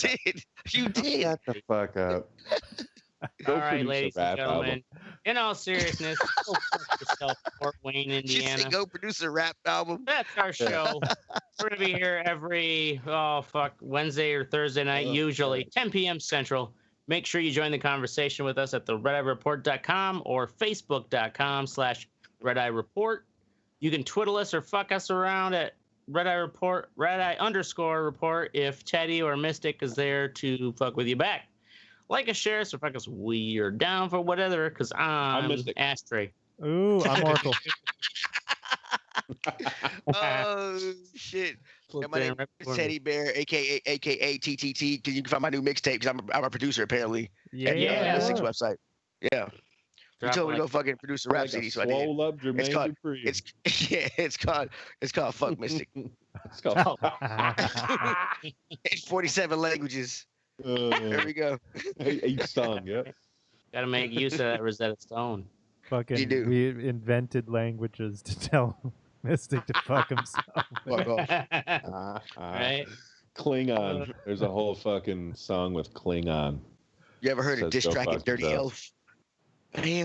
You did. Shut the fuck up. All right, ladies and gentlemen. In all seriousness, go fuck yourself, Fort Wayne, Indiana. She said, go produce a rap album. That's our show. We're gonna be here every Wednesday or Thursday night, usually 10 p.m. Central. Make sure you join the conversation with us at the redeyereport.com or facebook.com/redeyereport. You can twiddle us or fuck us around at redeyereport, redeye_report if Teddy or Mystic is there to fuck with you back. Like us, share us, or fuck us. We are down for whatever, because I'm Ashtray. Ooh, I'm Oracle. Oh, shit. Yeah, my name is Teddy Bear, a.k.a. TTT. You can find my new mixtape, because I'm a producer, apparently. Yeah. At the 6 website. Yeah. You told me to go fucking produce a rap CD, so I did. It's called Fuck Mystic. It's called In 47 languages. There we go. Each song, yeah. Gotta make use of that Rosetta Stone. Fucking, we invented languages to tell Mystic to fuck himself. Fuck off. Right? Klingon. There's a whole fucking song with Klingon. You ever heard of Diss Track and Dirty Elf? Man.